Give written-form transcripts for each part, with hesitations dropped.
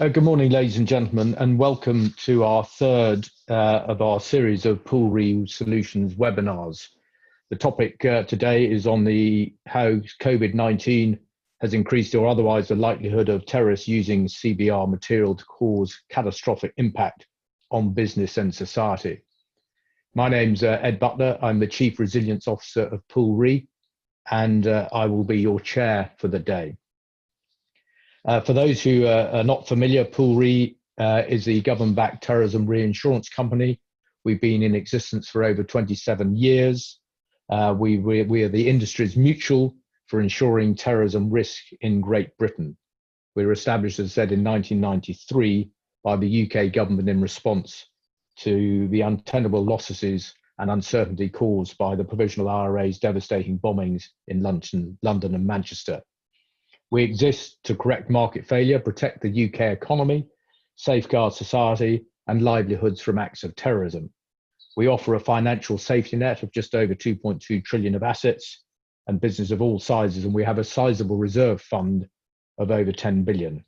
Good morning, ladies and gentlemen, and welcome to our third of our series of Pool Re Solutions webinars. The topic today is on how COVID-19 has increased or otherwise the likelihood of terrorists using CBR material to cause catastrophic impact on business and society. My name's Ed Butler. I'm the Chief Resilience Officer of Pool Re, and I will be your chair for the day. For those who are not familiar, Pool Re is the government-backed terrorism reinsurance company. We've been in existence for over 27 years. We are the industry's mutual for insuring terrorism risk in Great Britain. We were established, as I said, in 1993 by the UK government in response to the untenable losses and uncertainty caused by the Provisional IRA's devastating bombings in London and Manchester. We exist to correct market failure, protect the UK economy, safeguard society and livelihoods from acts of terrorism. We offer a financial safety net of just over 2.2 trillion of assets and business of all sizes, and we have a sizable reserve fund of over 10 billion.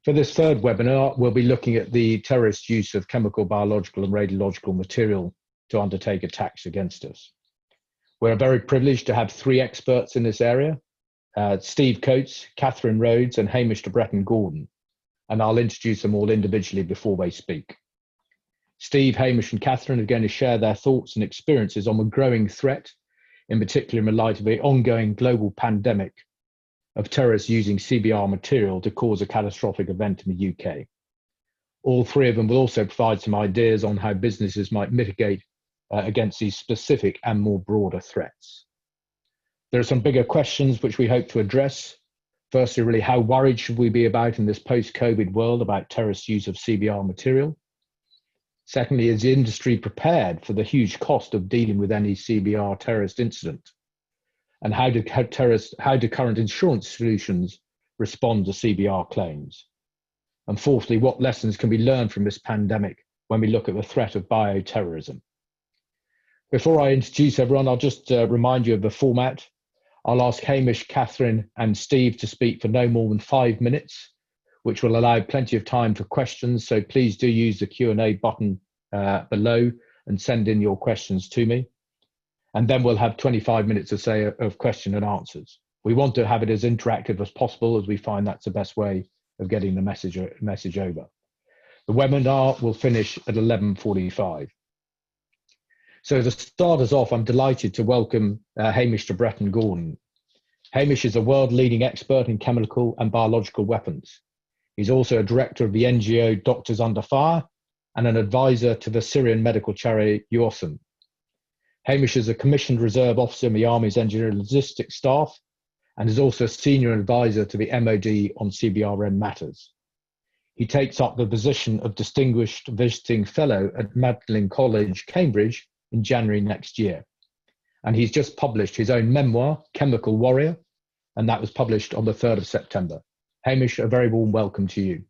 For this third webinar, we'll be looking at the terrorist use of chemical, biological and radiological material to undertake attacks against us. We're very privileged to have three experts in this area. Steve Coates, Catharine Rhodes and Hamish to Bretton-Gordon, and I'll introduce them all individually before they speak. Steve, Hamish and Catharine are going to share their thoughts and experiences on the growing threat, in particular in light of the ongoing global pandemic of terrorists using CBR material to cause a catastrophic event in the UK. All three of them will also provide some ideas on how businesses might mitigate against these specific and more broader threats. There are some bigger questions which we hope to address. Firstly, really, how worried should we be about in this post-COVID world about terrorist use of CBR material? Secondly, is the industry prepared for the huge cost of dealing with any CBR terrorist incident? And how do current insurance solutions respond to CBR claims? And fourthly, what lessons can be learned from this pandemic when we look at the threat of bioterrorism? Before I introduce everyone, I'll just remind you of the format. I'll ask Hamish, Catharine and Steve to speak for no more than 5 minutes, which will allow plenty of time for questions. So please do use the Q&A button below and send in your questions to me. And then we'll have 25 minutes of question and answers. We want to have it as interactive as possible, as we find that's the best way of getting the message over. The webinar will finish at 11:45. So to start us off, I'm delighted to welcome Hamish to Bretton-Gordon. Hamish is a world-leading expert in chemical and biological weapons. He's also a director of the NGO Doctors Under Fire and an advisor to the Syrian Medical charity UOSSM. Hamish is a commissioned reserve officer in the Army's engineering logistics staff and is also a senior advisor to the MOD on CBRN matters. He takes up the position of Distinguished Visiting Fellow at Magdalen College, Cambridge, in January next year. And he's just published his own memoir, Chemical Warrior, and that was published on the 3rd of September. Hamish, a very warm welcome to you.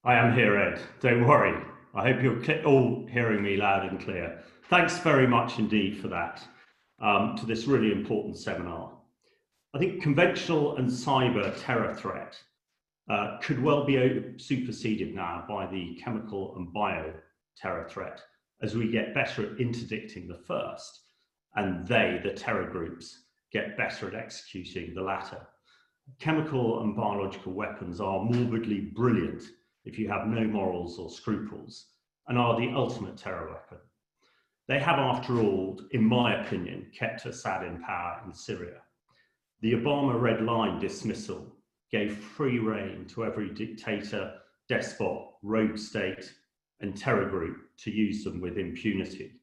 I am here, Ed. Don't worry. I hope you're all hearing me loud and clear. Thanks very much indeed for that, to this really important seminar. I think conventional and cyber terror threat could well be superseded now by the chemical and bioterror threat as we get better at interdicting the first and the terror groups, get better at executing the latter. Chemical and biological weapons are morbidly brilliant if you have no morals or scruples, and are the ultimate terror weapon. They have, after all, in my opinion, kept Assad in power in Syria. The Obama Red Line dismissal gave free rein to every dictator, despot, rogue state, and terror group to use them with impunity.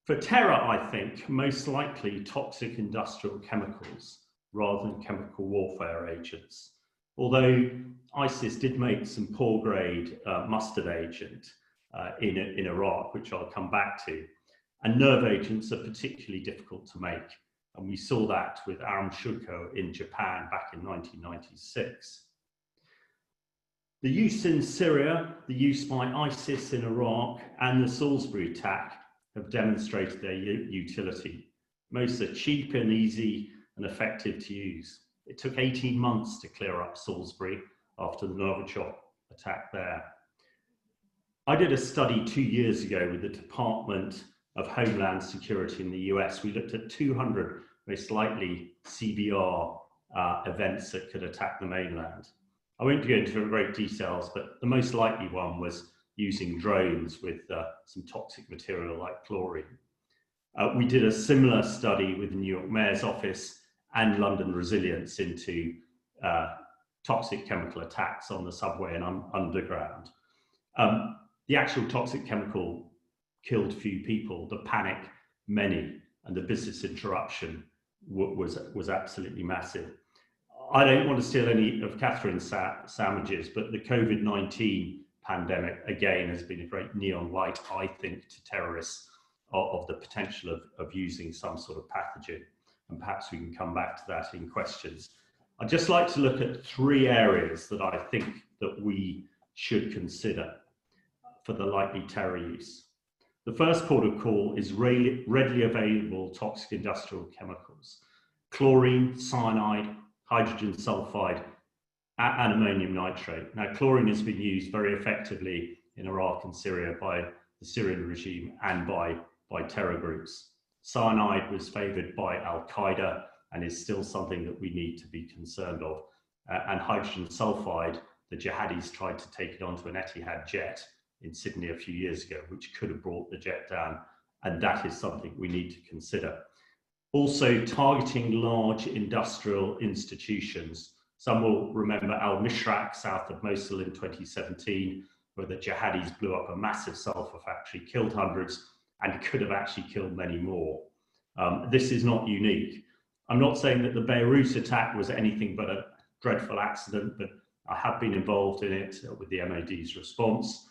For terror, I think, most likely toxic industrial chemicals rather than chemical warfare agents. Although ISIS did make some poor grade mustard agent in Iraq, which I'll come back to, and nerve agents are particularly difficult to make And we saw that with Aram Shuko in Japan back in 1996. The use in Syria, the use by ISIS in Iraq, and the Salisbury attack have demonstrated their utility. Most are cheap and easy and effective to use. It took 18 months to clear up Salisbury after the Novichok attack there. I did a study 2 years ago with the Department of Homeland Security in the US. We looked at 200 most likely CBR events that could attack the mainland. I won't go into great details, but the most likely one was using drones with some toxic material like chlorine. We did a similar study with the New York Mayor's Office and London Resilience into toxic chemical attacks on the subway and underground. The actual toxic chemical killed few people, the panic many, and the business interruption was absolutely massive. I don't want to steal any of Catherine's sandwiches, but the COVID-19 pandemic, again, has been a great neon light, I think, to terrorists of the potential of using some sort of pathogen. And perhaps we can come back to that in questions. I'd just like to look at 3 areas that I think that we should consider for the likely terror use. The first port of call is readily available toxic industrial chemicals: chlorine, cyanide, hydrogen sulfide, and ammonium nitrate. Now, chlorine has been used very effectively in Iraq and Syria by the Syrian regime and by terror groups. Cyanide was favored by Al-Qaeda and is still something that we need to be concerned of. And hydrogen sulfide, the Jihadis tried to take it onto an Etihad jet in Sydney a few years ago, which could have brought the jet down. And that is something we need to consider. Also, targeting large industrial institutions. Some will remember al-Mishraq south of Mosul in 2017, where the Jihadis blew up a massive sulfur factory, killed hundreds, and could have actually killed many more. This is not unique. I'm not saying that the Beirut attack was anything but a dreadful accident, but I have been involved in it with the MOD's response.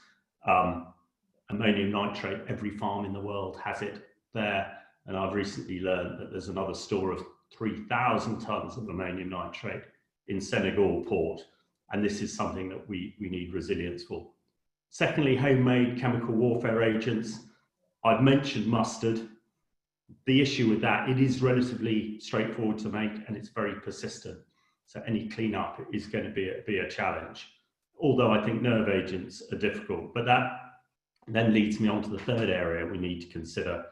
Ammonium nitrate, every farm in the world has it there. And I've recently learned that there's another store of 3,000 tons of ammonium nitrate in Senegal port. And this is something that we need resilience for. Secondly, homemade chemical warfare agents. I've mentioned mustard. The issue with that, it is relatively straightforward to make and it's very persistent. So any cleanup is going to be a challenge. Although I think nerve agents are difficult. But that then leads me on to the third area we need to consider: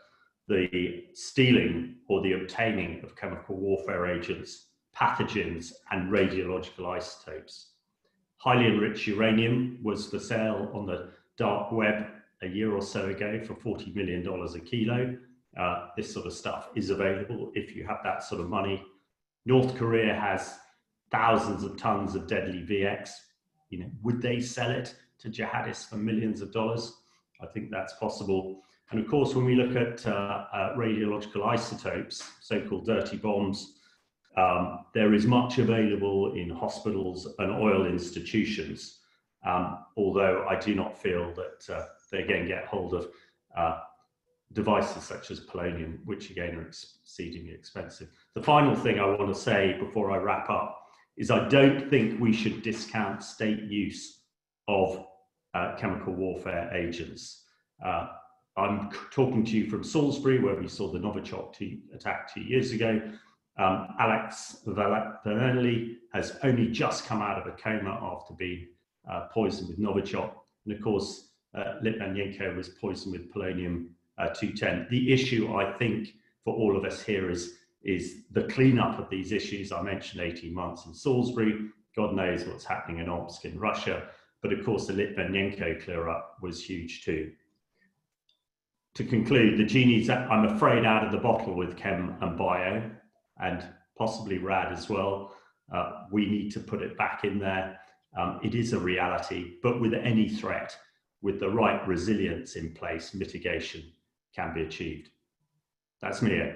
the stealing or the obtaining of chemical warfare agents, pathogens, and radiological isotopes. Highly enriched uranium was for sale on the dark web a year or so ago for $40 million a kilo. This sort of stuff is available if you have that sort of money. North Korea has thousands of tons of deadly VX. You know, would they sell it to jihadists for millions of dollars? I think that's possible. And of course, when we look at radiological isotopes, so-called dirty bombs, there is much available in hospitals and oil institutions, although I do not feel that they again get hold of devices such as polonium, which again are exceedingly expensive. The final thing I want to say before I wrap up is I don't think we should discount state use of chemical warfare agents. I'm talking to you from Salisbury, where we saw the Novichok attack 2 years ago. Alex Vernelli has only just come out of a coma after being poisoned with Novichok. And of course, Litvinenko was poisoned with polonium-210. The issue, I think, for all of us here is the cleanup of these issues. I mentioned 18 months in Salisbury. God knows what's happening in Omsk in Russia. But of course, the Litvinenko clear-up was huge too. To conclude, the genie's, I'm afraid, out of the bottle with chem and bio, and possibly rad as well. We need to put it back in there. It is a reality, but with any threat, with the right resilience in place, mitigation can be achieved. That's me.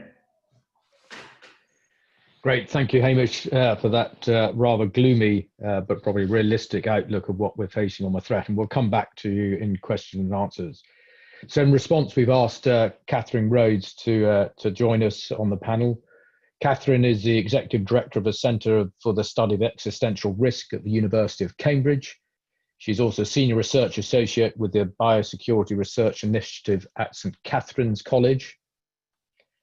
Great, thank you, Hamish, for that rather gloomy but probably realistic outlook of what we're facing on the threat, and we'll come back to you in questions and answers. So in response, we've asked Catharine Rhodes to join us on the panel. Catharine is the Executive Director of the Centre for the Study of Existential Risk at the University of Cambridge. She's also Senior Research Associate with the Biosecurity Research Initiative at St Catherine's College.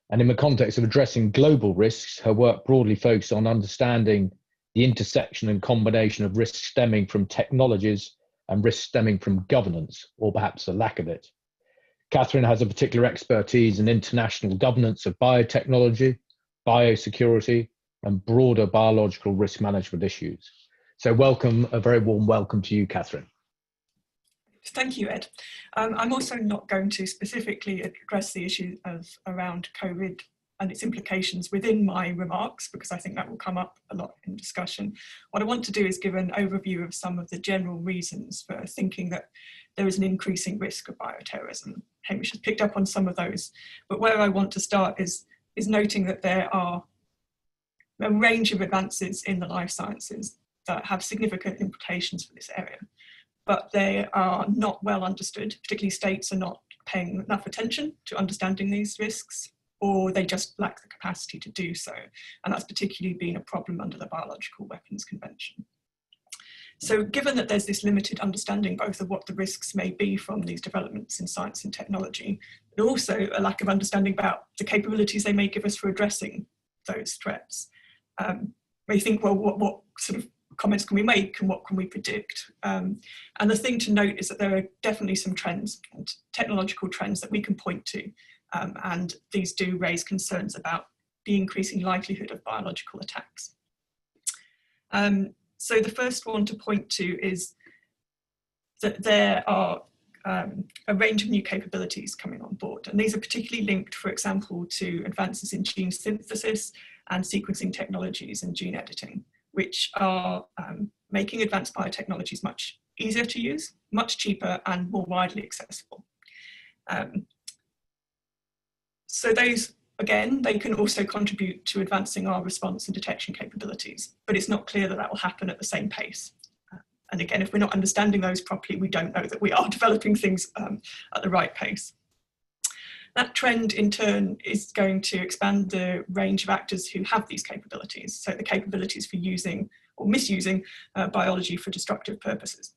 And in the context of addressing global risks, her work broadly focuses on understanding the intersection and combination of risks stemming from technologies and risks stemming from governance, or perhaps the lack of it. Catharine has a particular expertise in international governance of biotechnology, biosecurity, and broader biological risk management issues. So welcome, a very warm welcome to you, Catharine. Thank you, Ed. I'm also not going to specifically address the issue around COVID and its implications within my remarks, because I think that will come up a lot in discussion. What I want to do is give an overview of some of the general reasons for thinking that there is an increasing risk of bioterrorism. Hamish has picked up on some of those, but where I want to start is noting that there are a range of advances in the life sciences that have significant implications for this area, but they are not well understood. Particularly states are not paying enough attention to understanding these risks, or they just lack the capacity to do so. And that's particularly been a problem under the Biological Weapons Convention. So given that there's this limited understanding both of what the risks may be from these developments in science and technology, but also a lack of understanding about the capabilities they may give us for addressing those threats, we think, well, what sort of comments can we make and what can we predict? And the thing to note is that there are definitely some trends, and technological trends that we can point to, and these do raise concerns about the increasing likelihood of biological attacks. So the first one to point to is that there are a range of new capabilities coming on board, and these are particularly linked, for example, to advances in gene synthesis and sequencing technologies and gene editing, which are making advanced biotechnologies much easier to use, much cheaper and more widely accessible. So those, again, they can also contribute to advancing our response and detection capabilities, but it's not clear that that will happen at the same pace. And again, if we're not understanding those properly, we don't know that we are developing things at the right pace. That trend, in turn, is going to expand the range of actors who have these capabilities, so the capabilities for using or misusing biology for destructive purposes.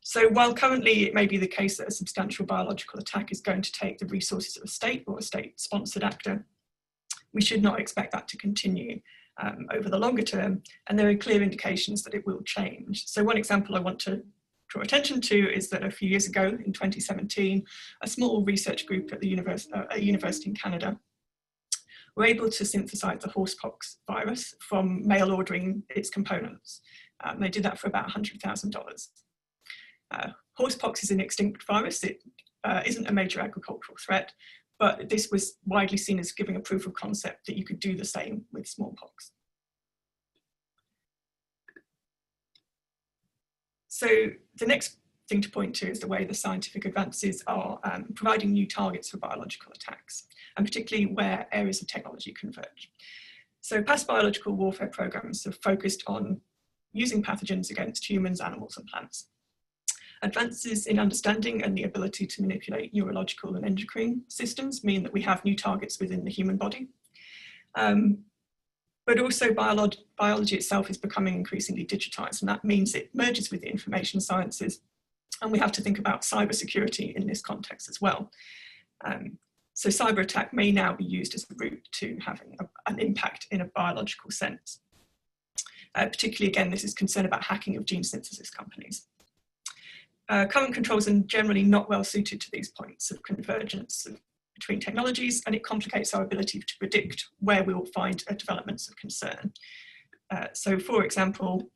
So while currently it may be the case that a substantial biological attack is going to take the resources of a state or a state-sponsored actor, we should not expect that to continue over the longer term, and there are clear indications that it will change. So one example I want to draw attention to is that a few years ago, in 2017, a small research group at a university in Canada were able to synthesize the horsepox virus from mail ordering its components. They did that for about $100,000. Horsepox is an extinct virus. It isn't a major agricultural threat, but this was widely seen as giving a proof of concept that you could do the same with smallpox. So the next thing to point to is the way the scientific advances are providing new targets for biological attacks, and particularly where areas of technology converge. So past biological warfare programs have focused on using pathogens against humans, animals, and plants. Advances in understanding and the ability to manipulate neurological and endocrine systems mean that we have new targets within the human body. But also biology itself is becoming increasingly digitized, and that means it merges with the information sciences, and we have to think about cybersecurity in this context as well. So cyber attack may now be used as a route to having an impact in a biological sense. Particularly, again, this is concern about hacking of gene synthesis companies. Current controls are generally not well suited to these points of convergence between technologies, and it complicates our ability to predict where we will find developments of concern. So for example,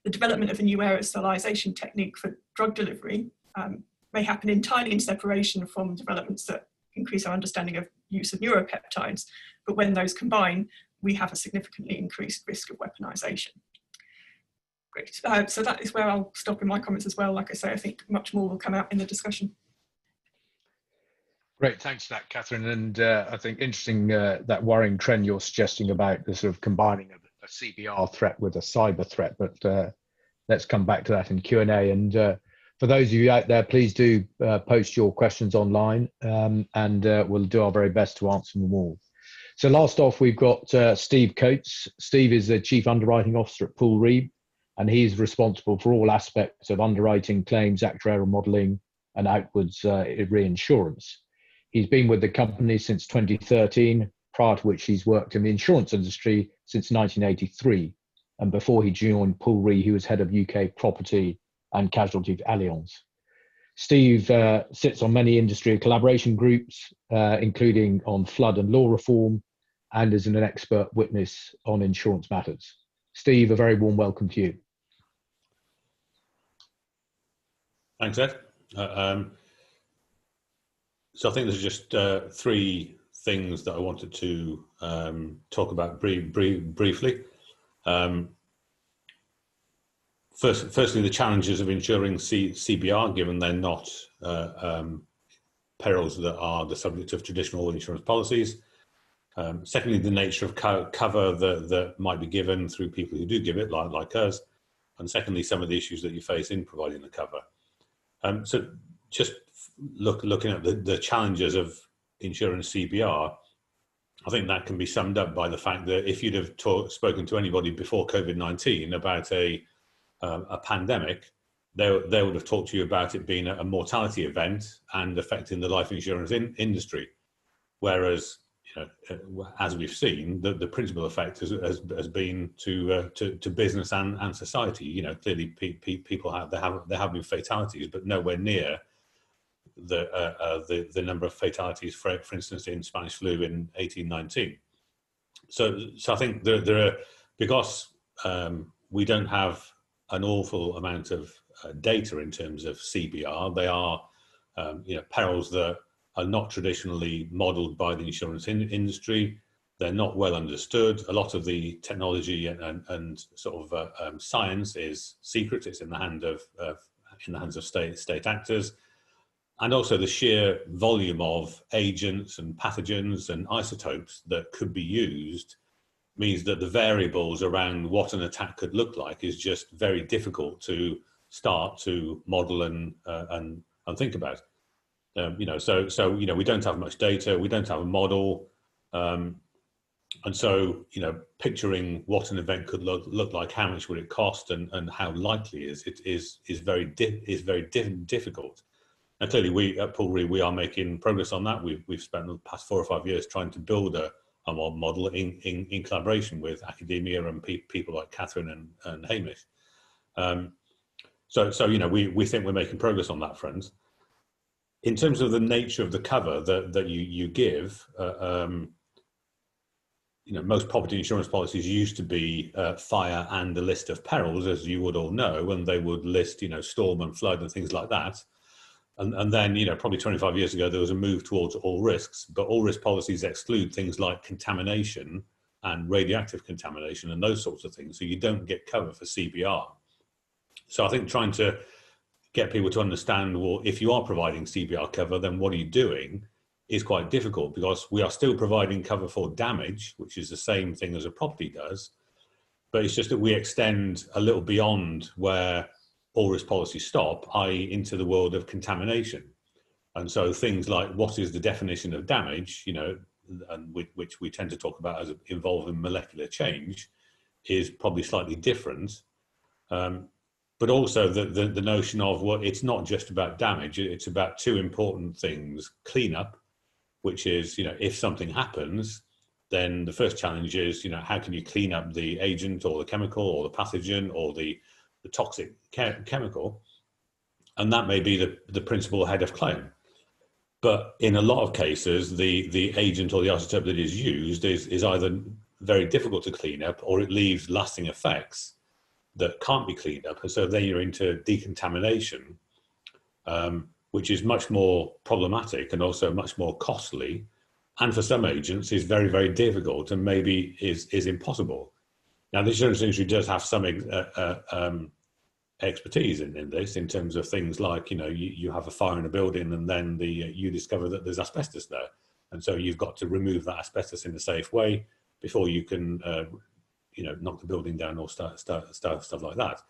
the development of a new aerosolization technique for drug delivery may happen entirely in separation from developments that increase our understanding of use of neuropeptides, but when those combine, we have a significantly increased risk of weaponization. Great. So that is where I'll stop in my comments as well. Like I say, I think much more will come out in the discussion. Great, thanks for that, Catharine. And I think interesting that worrying trend you're suggesting about the sort of combining of a CBR threat with a cyber threat. But let's come back to that in Q&A. And for those of you out there, please do post your questions online, and we'll do our very best to answer them all. So last off, we've got Steve Coates. Steve is the Chief Underwriting Officer at Pool Re, and he's responsible for all aspects of underwriting, claims, actuarial modelling, and outwards reinsurance. He's been with the company since 2013, prior to which he's worked in the insurance industry since 1983. And before he joined Pool Re, he was head of UK property and casualty for Allianz. Steve sits on many industry collaboration groups, including on flood and law reform, and is an expert witness on insurance matters. Steve, a very warm welcome to you. Thanks, Ed. So I think there's just three things that I wanted to talk about briefly. Firstly, the challenges of insuring CBR, given they're not perils that are the subject of traditional insurance policies. Secondly, the nature of cover that might be given through people who do give it, like us. And secondly, some of the issues that you face in providing the cover. So just looking at the challenges of insuring CBR, I think that can be summed up by the fact that if you'd have spoken to anybody before COVID-19 about a pandemic, they would have talked to you about it being a mortality event and affecting the life insurance industry. Whereas, as we've seen, the principal effect has been to business and society. Clearly people there have been fatalities, but nowhere near the number of fatalities, for instance, in Spanish flu in 1819. So I think there are, because we don't have an awful amount of data in terms of CBR. They are, perils that are not traditionally modelled by the insurance industry. They're not well understood. A lot of the technology and sort of science is secret. It's in the hands of state actors, and also the sheer volume of agents and pathogens and isotopes that could be used means that the variables around what an attack could look like is just very difficult to start to model and think about. So we don't have much data, we don't have a model, and so picturing what an event could look like, how much would it cost, and how likely is very difficult. And clearly, we at Pool Re, we are making progress on that. We've spent the past 4 or 5 years trying to build a model in collaboration with academia and people like Catharine and Hamish. So we think we're making progress on that front. In terms of the nature of the cover that you give, most property insurance policies used to be fire and a list of perils, as you would all know, and they would list storm and flood and things like that. And then, probably 25 years ago, there was a move towards all risks, but all risk policies exclude things like contamination and radioactive contamination and those sorts of things. So you don't get cover for CBR. So I think trying to get people to understand, well, if you are providing CBR cover, then what are you doing, is quite difficult, because we are still providing cover for damage, which is the same thing as a property does. But it's just that we extend a little beyond where all risk policies stop, i.e. into the world of contamination. And so things like, what is the definition of damage, and which we tend to talk about as involving molecular change, is probably slightly different. But also the notion of, well, it's not just about damage, it's about two important things: cleanup, which is, if something happens, then the first challenge is, how can you clean up the agent or the chemical or the pathogen or the toxic chemical, and that may be the principal head of claim. But in a lot of cases, the agent or the isotope that is used is either very difficult to clean up, or it leaves lasting effects that can't be cleaned up. And so then you're into decontamination, which is much more problematic and also much more costly, and for some agents is very, very difficult and maybe is impossible. Now, the insurance industry does have some expertise in this, in terms of things like, you have a fire in a building and then you discover that there's asbestos there. And so you've got to remove that asbestos in a safe way before you can, knock the building down or stuff like that.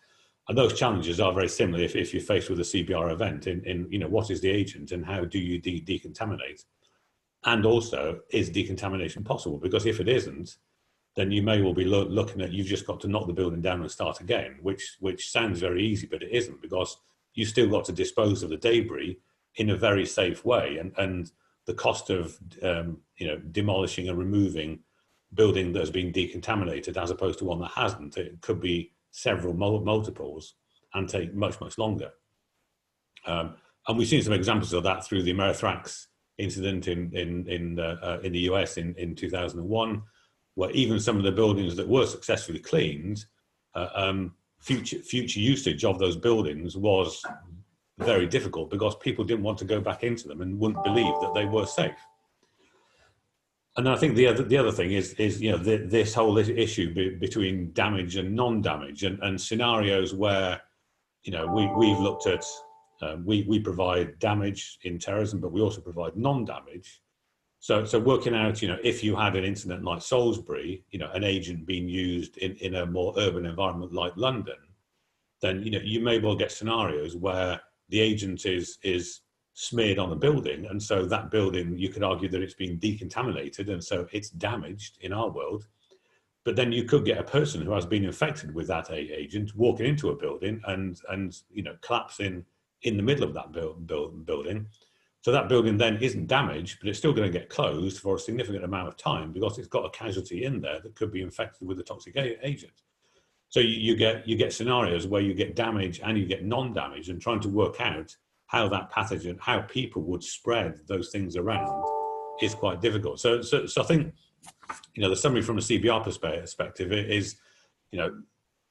And those challenges are very similar if you're faced with a CBR event in what is the agent and how do you decontaminate? And also, is decontamination possible? Because if it isn't, then you may well be looking at, you've just got to knock the building down and start again, which sounds very easy, but it isn't, because you still got to dispose of the debris in a very safe way. And the cost of demolishing and removing building that has been decontaminated as opposed to one that hasn't, it could be several multiples and take much, much longer. And we've seen some examples of that through the Amerithrax incident in the US in 2001, where even some of the buildings that were successfully cleaned, future usage of those buildings was very difficult because people didn't want to go back into them and wouldn't believe that they were safe. And then I think the other thing is this whole issue between damage and non-damage, and scenarios where we've looked at we provide damage in terrorism, but we also provide non-damage. So working out, if you had an incident like Salisbury, an agent being used in a more urban environment like London, then you may well get scenarios where the agent is smeared on a building, and so that building, you could argue that it's been decontaminated, and so it's damaged in our world. But then you could get a person who has been infected with that agent walking into a building and collapsing in the middle of that building. So that building then isn't damaged, but it's still going to get closed for a significant amount of time because it's got a casualty in there that could be infected with a toxic agent. So you get scenarios where you get damage and you get non-damage, and trying to work out how that pathogen, how people would spread those things around is quite difficult. So I think, the summary from a CBR perspective is,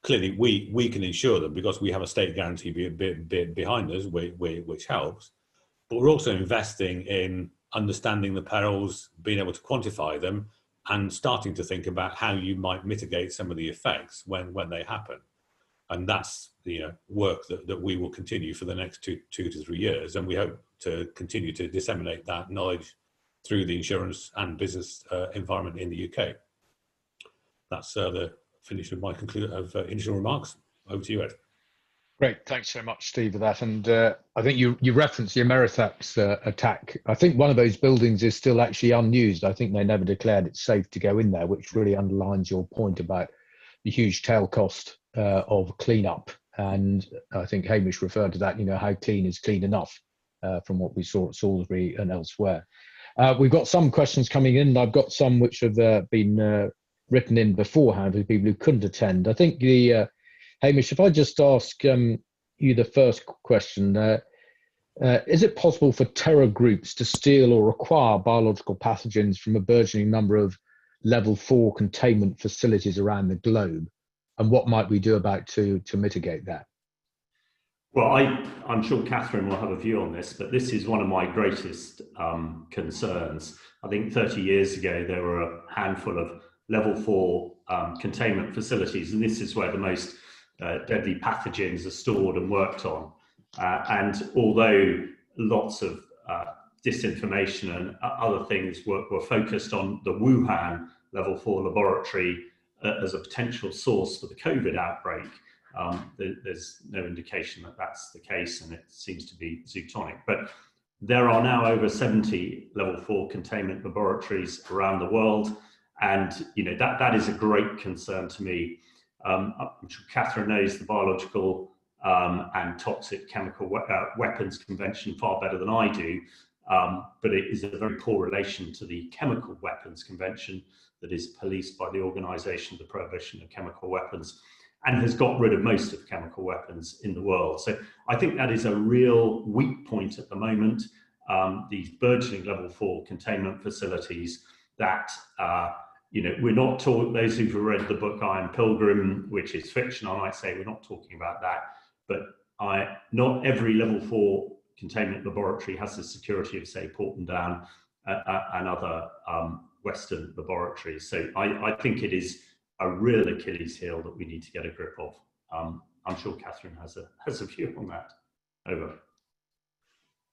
clearly we can ensure them because we have a state guarantee behind us, which helps. But we're also investing in understanding the perils, being able to quantify them, and starting to think about how you might mitigate some of the effects when they happen. And that's the work that we will continue for the next two to 3 years. And we hope to continue to disseminate that knowledge through the insurance and business environment in the UK. That's the finish of my initial remarks. Over to you, Ed. Great, thanks so much, Steve, for that. And I think you referenced the Amerithrax attack. I think one of those buildings is still actually unused. I think they never declared it safe to go in there, which really underlines your point about the huge tail cost of cleanup. And I think Hamish referred to that, how clean is clean enough from what we saw at Salisbury and elsewhere. We've got some questions coming in. I've got some which have been written in beforehand with people who couldn't attend. I think Hamish, if I just ask you the first question, is it possible for terror groups to steal or acquire biological pathogens from a burgeoning number of level 4 containment facilities around the globe? And what might we do about to mitigate that? Well, I'm sure Catharine will have a view on this, but this is one of my greatest concerns. I think 30 years ago, there were a handful of level 4 containment facilities, and this is where the most deadly pathogens are stored and worked on. And although lots of disinformation and other things were focused on the Wuhan level 4 laboratory as a potential source for the COVID outbreak, there's no indication that that's the case, and it seems to be zootonic. But there are now over 70 level 4 containment laboratories around the world, and that is a great concern to me. I'm sure Catharine knows the Biological and Toxic Chemical Weapons Convention far better than I do, but it is a very poor relation to the Chemical Weapons Convention that is policed by the Organisation of the Prohibition of Chemical Weapons, and has got rid of most of chemical weapons in the world. So I think that is a real weak point at the moment. These burgeoning level 4 containment facilities that we're not talking, those who've read the book Iron Pilgrim, which is fiction, I might say we're not talking about that, but not every level 4 containment laboratory has the security of, say, Porton Down and other Western laboratories. So I think it is a real Achilles heel that we need to get a grip of. I'm sure Catharine has a view on that. Over.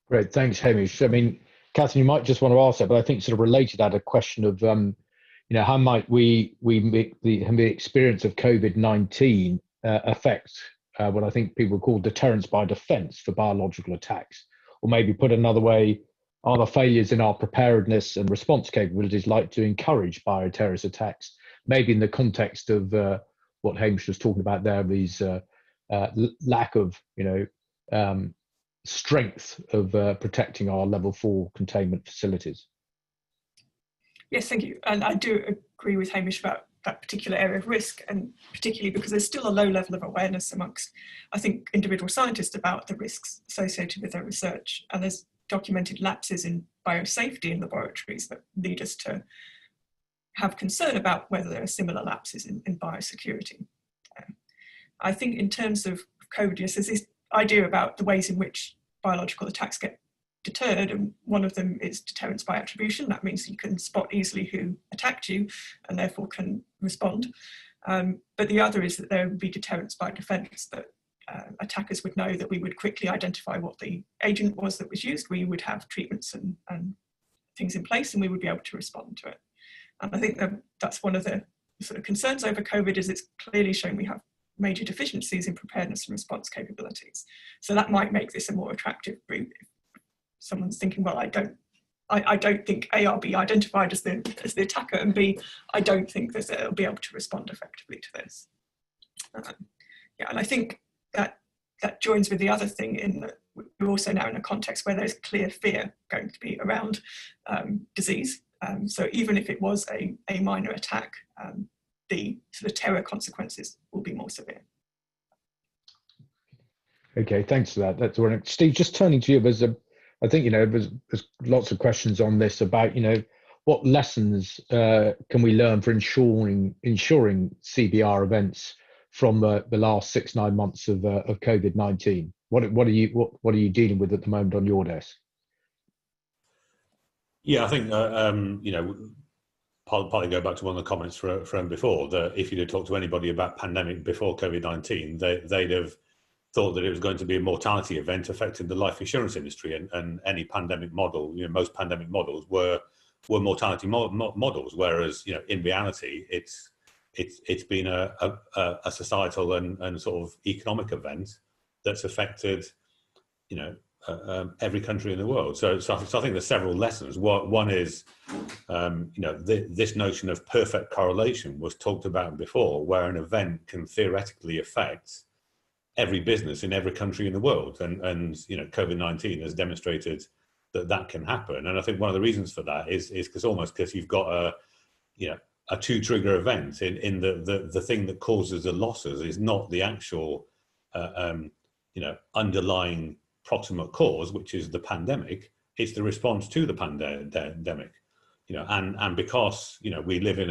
Great, thanks, Hamish. I mean, Catharine, you might just want to ask that, but I think sort of related to that, a question of how might we make the experience of COVID-19 affect what I think people call deterrence by defense for biological attacks? Or maybe put another way, Are the failures in our preparedness and response capabilities like to encourage bioterrorist attacks? Maybe in the context of what Hamish was talking about there, these lack of, strength of protecting our level 4 containment facilities. Yes, thank you. And I do agree with Hamish about that particular area of risk, and particularly because there's still a low level of awareness amongst, I think, individual scientists about the risks associated with their research. And there's documented lapses in biosafety in laboratories that lead us to have concern about whether there are similar lapses in biosecurity. I think in terms of COVID, yes, there's this idea about the ways in which biological attacks get deterred, and one of them is deterrence by attribution. That means you can spot easily who attacked you and therefore can respond. But the other is that there would be deterrence by defence, that attackers would know that we would quickly identify what the agent was that was used. We would have treatments and things in place, and we would be able to respond to it. And I think that's one of the sort of concerns over COVID, is it's clearly shown we have major deficiencies in preparedness and response capabilities. So that might make this a more attractive route if someone's thinking, well, I don't think A, I'll be identified as the attacker, and B, I don't think that it'll be able to respond effectively to this. Yeah, and I think that joins with the other thing in that we're also now in a context where there's clear fear going to be around disease. So even if it was a minor attack, the sort of terror consequences will be more severe. Okay, thanks for that. That's all. Steve, just turning to you, I think, there's lots of questions on this about, what lessons can we learn for ensuring CBR events from the last 6-9 months of COVID-19? What are you dealing with at the moment on your desk? Yeah, I think partly go back to one of the comments from before, that if you'd have talked to anybody about pandemic before COVID-19, they'd have thought that it was going to be a mortality event affecting the life insurance industry, and any pandemic model, most pandemic models were mortality models, whereas in reality it's been a societal and sort of economic event that's affected every country in the world. So I think there's several lessons. One is this notion of perfect correlation was talked about before, where an event can theoretically affect every business in every country in the world, and COVID-19 has demonstrated that can happen. And I think one of the reasons for that is because you've got a two trigger event in the thing that causes the losses is not the actual underlying proximate cause, which is the pandemic. It's the response to the pandemic, and because we live in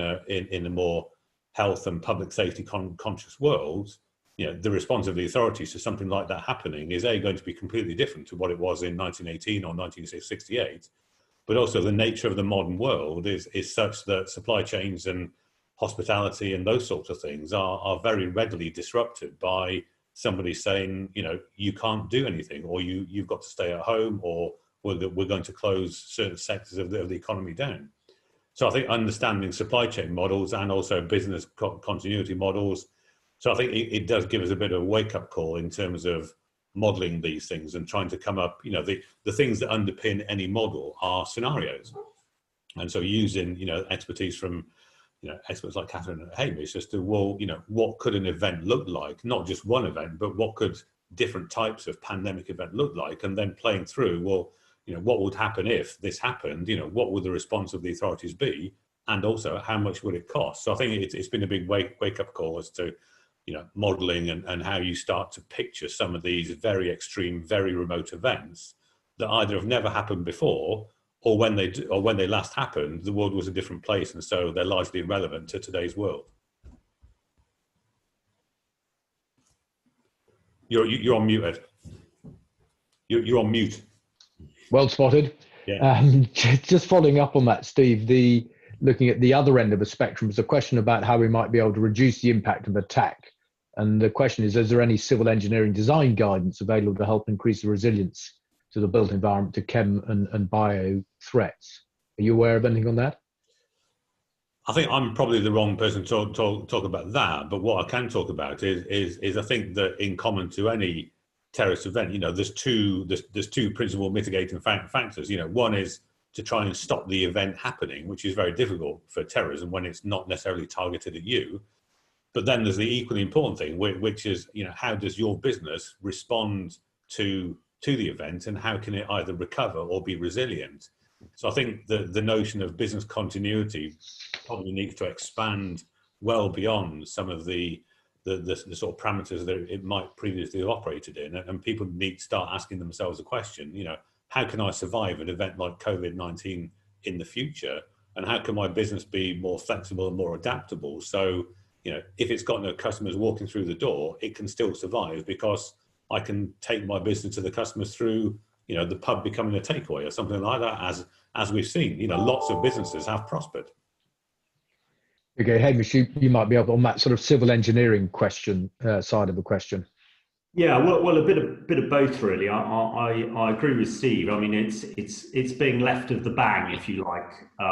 a more health and public safety conscious world, the response of the authorities to something like that happening is going to be completely different to what it was in 1918 or 1968. But also the nature of the modern world is such that supply chains and hospitality and those sorts of things are very readily disrupted by somebody saying, you can't do anything, or you've got to stay at home, or we're going to close certain sectors of the economy down. So I think understanding supply chain models and also business continuity models. So I think it does give us a bit of a wake-up call in terms of modeling these things and trying to come up, the things that underpin any model are scenarios. And so using, expertise from, experts like Catharine and Hamish as to, what could an event look like? Not just one event, but what could different types of pandemic event look like? And then playing through, what would happen if this happened? What would the response of the authorities be? And also, how much would it cost? So I think it's been a big wake-up call as to, modeling and how you start to picture some of these very extreme, very remote events that either have never happened before, or when they last happened, the world was a different place, and so they're largely irrelevant to today's world. You're on mute, Ed. You're on mute. Well spotted. Yeah. Just following up on that, Steve, looking at the other end of the spectrum is a question about how we might be able to reduce the impact of attack. And the question is there any civil engineering design guidance available to help increase the resilience to the built environment to chem and bio threats? Are you aware of anything on that? I think I'm probably the wrong person to talk about that, but what I can talk about is I think that in common to any terrorist event, there's two principal mitigating factors. One is to try and stop the event happening, which is very difficult for terrorism when it's not necessarily targeted at you. But then there's the equally important thing, which is, how does your business respond to the event, and how can it either recover or be resilient? So I think the notion of business continuity probably needs to expand well beyond some of the sort of parameters that it might previously have operated in, and people need to start asking themselves the question, how can I survive an event like COVID-19 in the future, and how can my business be more flexible and more adaptable? So, if it's got no customers walking through the door, it can still survive because I can take my business to the customers through, the pub becoming a takeaway or something like that, as we've seen, lots of businesses have prospered. Okay, Hamish, you might be able on that sort of civil engineering question side of the question. Yeah, well, a bit of both, really. I agree with Steve. I mean, it's being left of the bang, if you like,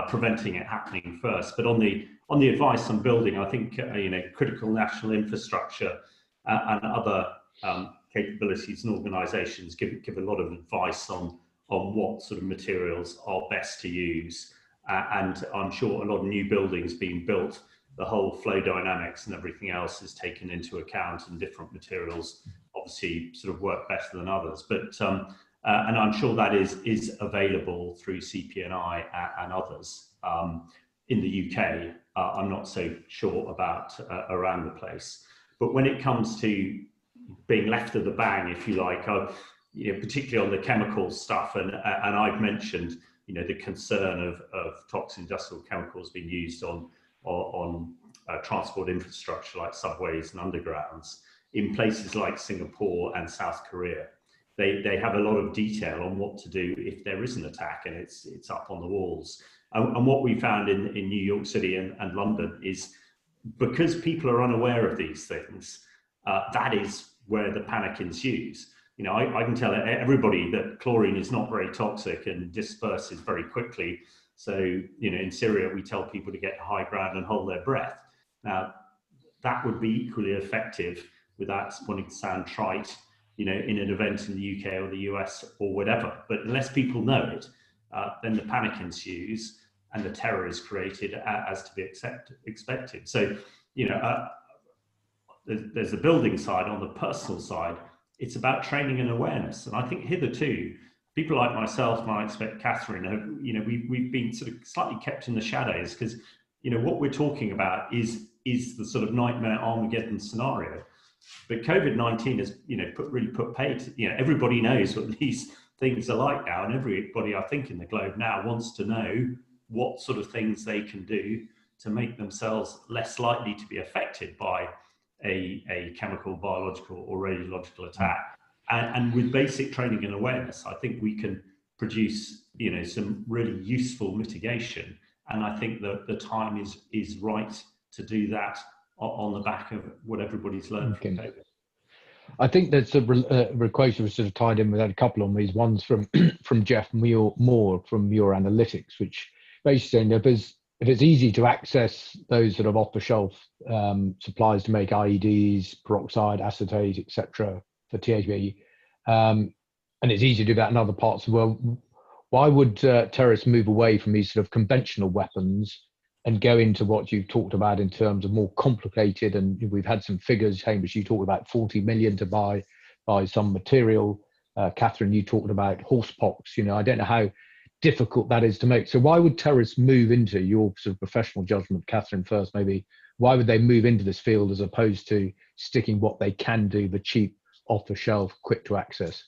preventing it happening first. But on the advice on building, I think critical national infrastructure and other capabilities and organisations give a lot of advice on what sort of materials are best to use. And I'm sure a lot of new buildings being built, the whole flow dynamics and everything else is taken into account, and different materials obviously sort of work better than others. But and I'm sure that is available through CP&I and others. In the UK, I'm not so sure about around the place. But when it comes to being left of the bang, if you like, particularly on the chemical stuff, and I've mentioned the concern of toxic industrial chemicals being used on transport infrastructure like subways and undergrounds in places like Singapore and South Korea. They have a lot of detail on what to do if there is an attack, and it's up on the walls. And what we found in New York City and London is, because people are unaware of these things, that is where the panic ensues. I can tell everybody that chlorine is not very toxic and disperses very quickly. So, in Syria, we tell people to get to high ground and hold their breath. Now, that would be equally effective, without wanting to sound trite, in an event in the UK or the US or whatever. But unless people know it, then the panic ensues and the terror is created as to be expected. So, there's the building side. On the personal side, it's about training and awareness. And I think hitherto, people like myself, and I expect Catharine, have, we've been sort of slightly kept in the shadows, because, what we're talking about is the sort of nightmare Armageddon scenario. But COVID-19 has, really put paid. Everybody knows what these things are like now, and everybody, I think, in the globe now wants to know what sort of things they can do to make themselves less likely to be affected by a chemical, biological, or radiological attack. And with basic training and awareness, I think we can produce, some really useful mitigation. And I think that the time is right to do that on the back of what everybody's learned from COVID. I think there's a question was sort of tied in with that, a couple on these. One's from Jeff Moore from Muir Analytics, which basically saying if it's easy to access those sort of off-the-shelf supplies to make IEDs, peroxide, acetate, etc. for THP, and it's easy to do that in other parts of the world, why would terrorists move away from these sort of conventional weapons and go into what you've talked about in terms of more complicated, and we've had some figures, Hamish, you talked about 40 million to buy some material. Catharine, you talked about horsepox. I don't know how difficult that is to make. So why would terrorists move into, your sort of professional judgment, Catharine first maybe, why would they move into this field as opposed to sticking what they can do, the cheap, off-the-shelf, quick to access?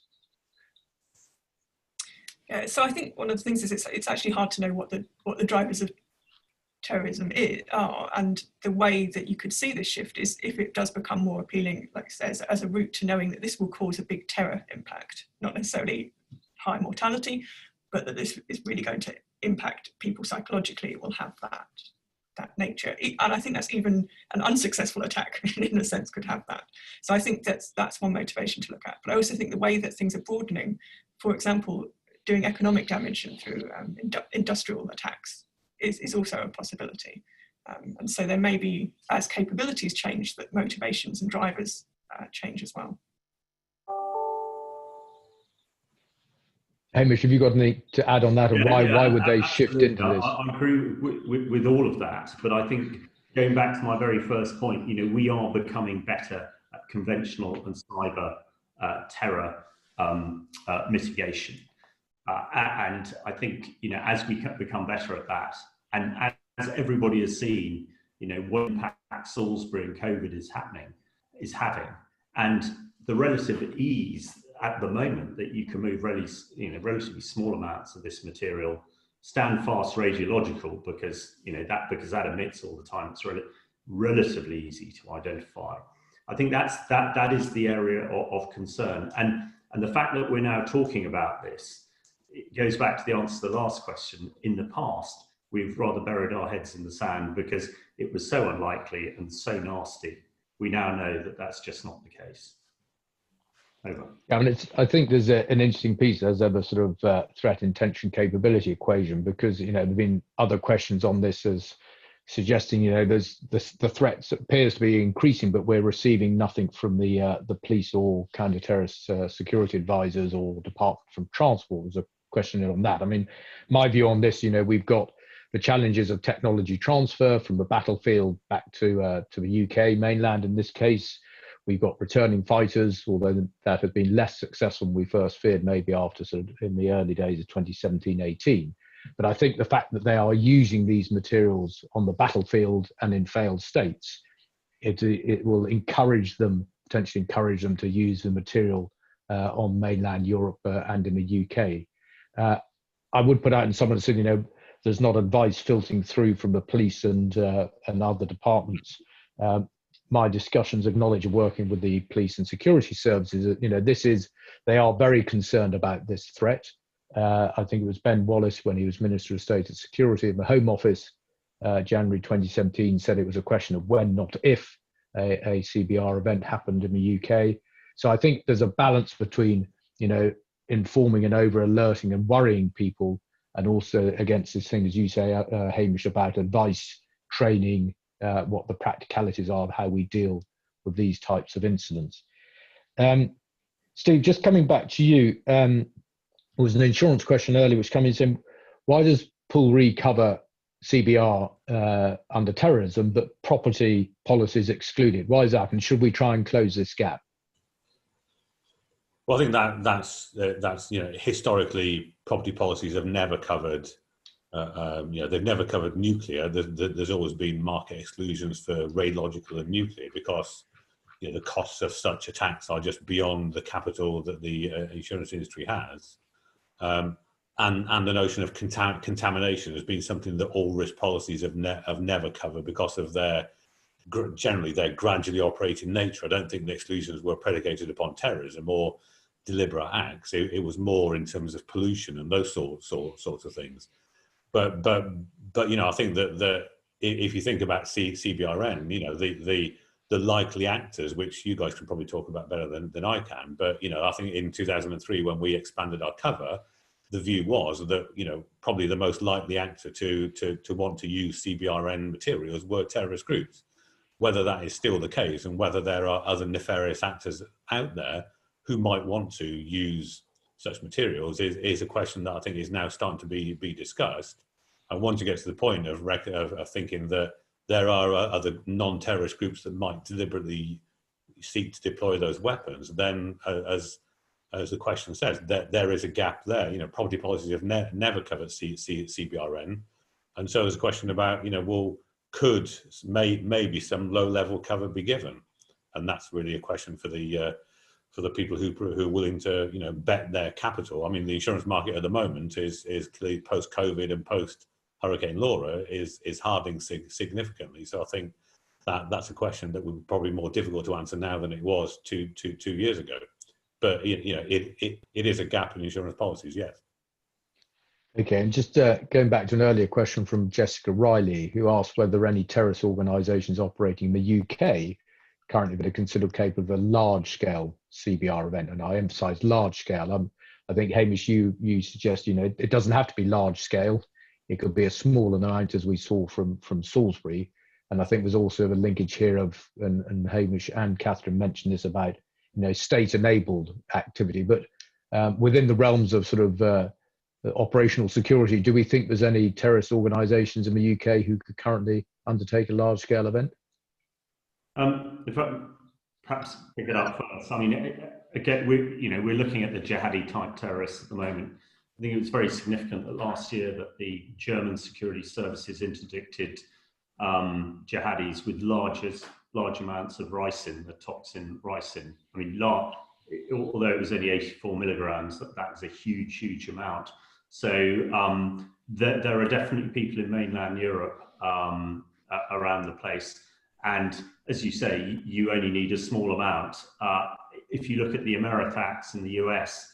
Yeah, so I think one of the things is it's actually hard to know what the drivers of terrorism are, and the way that you could see this shift is if it does become more appealing, like it says, as a route to knowing that this will cause a big terror impact, not necessarily high mortality, but that this is really going to impact people psychologically. It will have that nature, and I think that's even an unsuccessful attack in a sense could have that. So I think that's one motivation to look at. But I also think the way that things are broadening, for example, doing economic damage and through industrial attacks is also a possibility. And so there may be, as capabilities change, that motivations and drivers change as well. Hamish, have you got anything to add on that, and why would they shift into this? I agree with all of that, but I think going back to my very first point, we are becoming better at conventional and cyber terror mitigation, and I think as we become better at that, and as everybody has seen, what impact Salisbury and COVID is having, and the relative ease at the moment that you can move relatively small amounts of this material, stand fast radiological, because that emits all the time. It's relatively easy to identify. I think that is the area of concern, and the fact that we're now talking about this, it goes back to the answer to the last question. In the past, we've rather buried our heads in the sand because it was so unlikely and so nasty. We now know that that's just not the case. Over. I mean, I think there's an interesting piece as ever sort of threat intention capability equation, because there've been other questions on this as suggesting there's the threats appears to be increasing, but we're receiving nothing from the police or counter-terrorist security advisors or Department from Transport. There's a question on that. I mean, my view on this, we've got the challenges of technology transfer from the battlefield back to the UK mainland in this case. We've got returning fighters, although that has been less successful than we first feared, maybe after sort of in the early days of 2017-18. But I think the fact that they are using these materials on the battlefield and in failed states, it will potentially encourage them to use the material on mainland Europe and in the UK. I would put out in someone said, there's not advice filtering through from the police and other departments. My discussions of knowledge of working with the police and security services, they are very concerned about this threat. I think it was Ben Wallace, when he was Minister of State and Security in the Home Office, January 2017, said it was a question of when, not if, a CBR event happened in the UK. So I think there's a balance between, informing and over alerting and worrying people, and also against this thing, as you say, Hamish, about advice, training, what the practicalities are of how we deal with these types of incidents. Steve, just coming back to you, there was an insurance question earlier which came in, why does Pool Re cover CBR under terrorism, but property policies excluded? Why is that, and should we try and close this gap? Well, I think that's historically property policies have never covered. They've never covered nuclear. There's always been market exclusions for radiological and nuclear because the costs of such attacks are just beyond the capital that the insurance industry has. And the notion of contamination has been something that all risk policies have never covered because of their gradually operating nature. I don't think the exclusions were predicated upon terrorism or deliberate acts. It was more in terms of pollution and those sorts of things. But I think that if you think about CBRN, the likely actors, which you guys can probably talk about better than I can, but I think in 2003 when we expanded our cover, the view was that probably the most likely actor to want to use CBRN materials were terrorist groups. Whether that is still the case and whether there are other nefarious actors out there who might want to use such materials is a question that I think is now starting to be discussed. I want to get to the point of thinking that there are other non-terrorist groups that might deliberately seek to deploy those weapons. Then, as the question says, there is a gap there. Property policies have never covered CBRN, and so there's a question about could maybe some low-level cover be given, and that's really a question for the people who are willing to bet their capital. I mean, the insurance market at the moment is clearly post-COVID and post-Hurricane Laura is hardening significantly. So I think that's a question that would be probably more difficult to answer now than it was two years ago. But it is a gap in insurance policies, yes. Okay, and just going back to an earlier question from Jessica Riley, who asked whether any terrorist organisations operating in the UK currently that are considered capable of a large-scale CBR event, and I emphasise large-scale. I think, Hamish, you suggest it doesn't have to be large-scale. It could be a small amount, as we saw from Salisbury. And I think there's also a linkage here and Hamish and Catharine mentioned this about state-enabled activity. But within the realms of sort of operational security, do we think there's any terrorist organisations in the UK who could currently undertake a large-scale event? If I perhaps pick it up first, I mean, again, we're looking at the jihadi type terrorists at the moment. I think it was very significant that last year that the German security services interdicted jihadis with large amounts of ricin, the toxin ricin. I mean, although it was only 84 milligrams, that was a huge amount. So there are definitely people in mainland Europe around the place. And as you say, you only need a small amount. If you look at the Ameritrax in the US,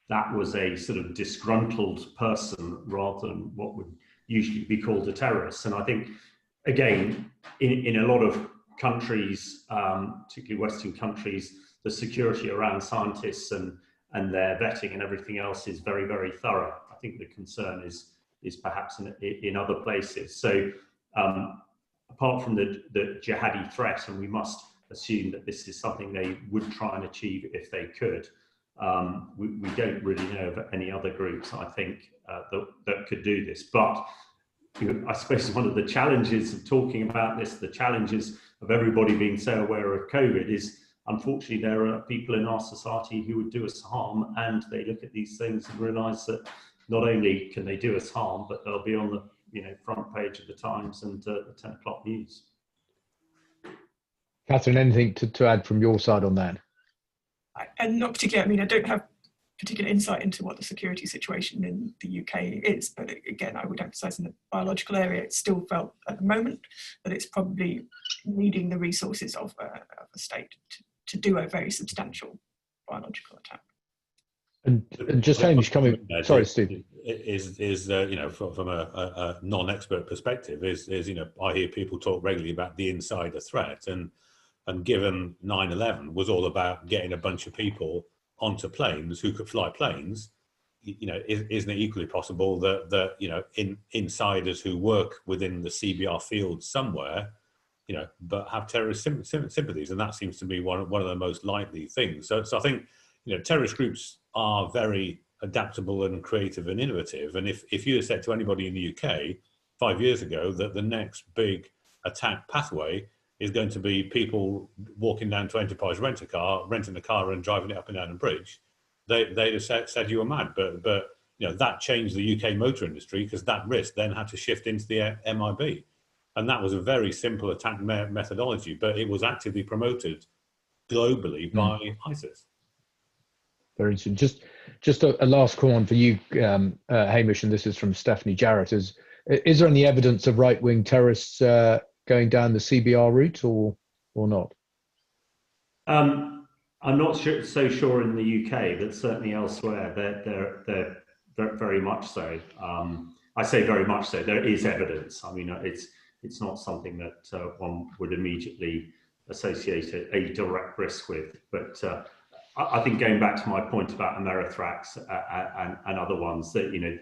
that was a sort of disgruntled person rather than what would usually be called a terrorist. And I think, again, in a lot of countries, particularly Western countries, the security around scientists and their vetting and everything else is very thorough. I think the concern is perhaps in other places. So apart from the jihadi threat, and we must assume that this is something they would try and achieve if they could, we don't really know of any other groups, I think, that could do this. But I suppose one of the challenges of talking about this, the challenges of everybody being so aware of COVID is, unfortunately, there are people in our society who would do us harm, and they look at these things and realise that not only can they do us harm, but they'll be on the front page of the Times and the 10 o'clock news. Catherine, anything to add from your side on that? And not particularly, I mean, I don't have particular insight into what the security situation in the UK is, but again, I would emphasise in the biological area, it still felt at the moment that it's probably needing the resources of a state to do a very substantial biological attack. And just Hamish coming, sorry, Steve. Is from a non-expert perspective, is I hear people talk regularly about the insider threat, and given 9/11 was all about getting a bunch of people onto planes who could fly planes, isn't it equally possible that insiders who work within the CBR field somewhere, but have terrorist sympathies, and that seems to be one of the most likely things. So I think terrorist groups are very adaptable and creative and innovative. And if you had said to anybody in the UK 5 years ago that the next big attack pathway is going to be people walking down to Enterprise renting a car and driving it up and down a bridge, they'd have said you were mad. But that changed the UK motor industry, because that risk then had to shift into the MIB. And that was a very simple attack methodology, but it was actively promoted globally by ISIS. Very interesting. Just a last call on for you, Hamish, and this is from Stephanie Jarrett. Is there any evidence of right-wing terrorists going down the CBR route or not? I'm not so sure in the UK, but certainly elsewhere they're very much so. I say very much so. There is evidence. I mean, it's not something that one would immediately associate a direct risk with, but I think going back to my point about Ameritrax and other ones, that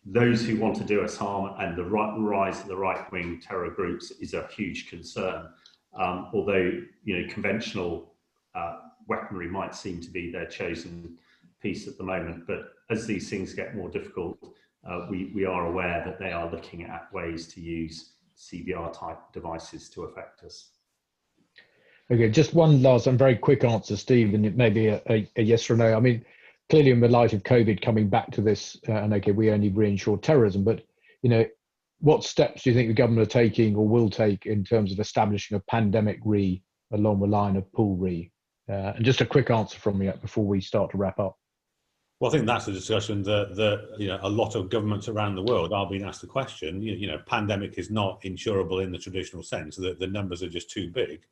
those who want to do us harm and the rise of the right-wing terror groups is a huge concern. Although conventional weaponry might seem to be their chosen piece at the moment, but as these things get more difficult, we are aware that they are looking at ways to use CBR type devices to affect us. Okay, just one last and very quick answer, Steve, and it may be a yes or no. I mean, clearly in the light of COVID coming back to this, and okay, we only reinsure terrorism, but what steps do you think the government are taking or will take in terms of establishing a pandemic re along the line of pool re? And just a quick answer from you before we start to wrap up. Well, I think that's a discussion that a lot of governments around the world are being asked the question. Pandemic is not insurable in the traditional sense. The numbers are just too big.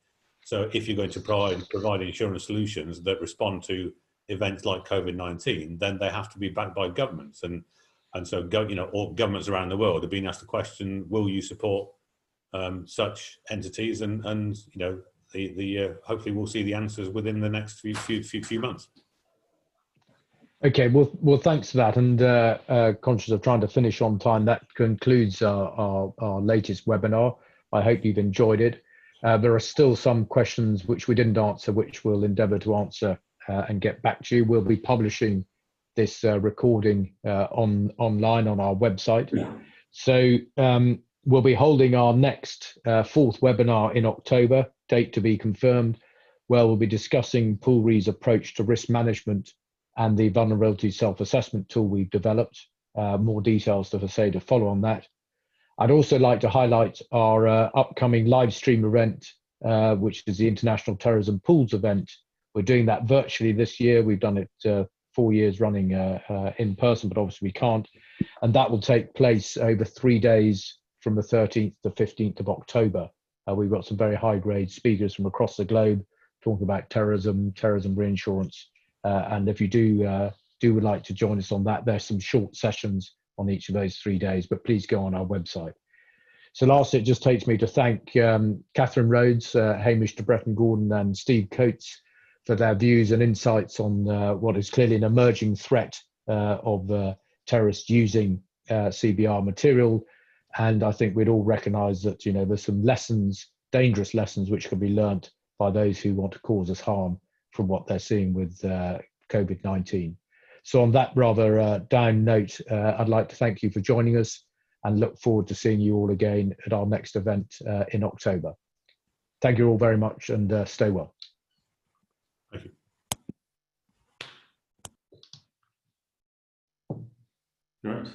So if you're going to provide insurance solutions that respond to events like COVID-19, then they have to be backed by governments. And so all governments around the world are being asked the question: will you support such entities? And hopefully we'll see the answers within the next few months. Okay, well, thanks for that. And conscious of trying to finish on time, that concludes our latest webinar. I hope you've enjoyed it. There are still some questions which we didn't answer, which we'll endeavour to answer and get back to you. We'll be publishing this recording online on our website. So we'll be holding our next fourth webinar in October, date to be confirmed, where we'll be discussing PoolRe's approach to risk management and the vulnerability self-assessment tool we've developed. More details, to follow on that. I'd also like to highlight our upcoming live stream event, which is the International Terrorism Pools event. We're doing that virtually this year. We've done it 4 years running in person, but obviously we can't. And that will take place over 3 days from the 13th to 15th of October. We've got some very high-grade speakers from across the globe talking about terrorism reinsurance. And if you would like to join us on that, there's some short sessions on each of those 3 days, but please go on our website. So lastly, it just takes me to thank Catharine Rhodes, Hamish to Bretton-Gordon and Steve Coates for their views and insights on what is clearly an emerging threat of terrorists using CBR material. And I think we'd all recognise that, you know, there's some lessons, dangerous lessons, which can be learnt by those who want to cause us harm from what they're seeing with COVID-19. So on that rather down note, I'd like to thank you for joining us and look forward to seeing you all again at our next event in October. Thank you all very much and stay well. Thank you. Right.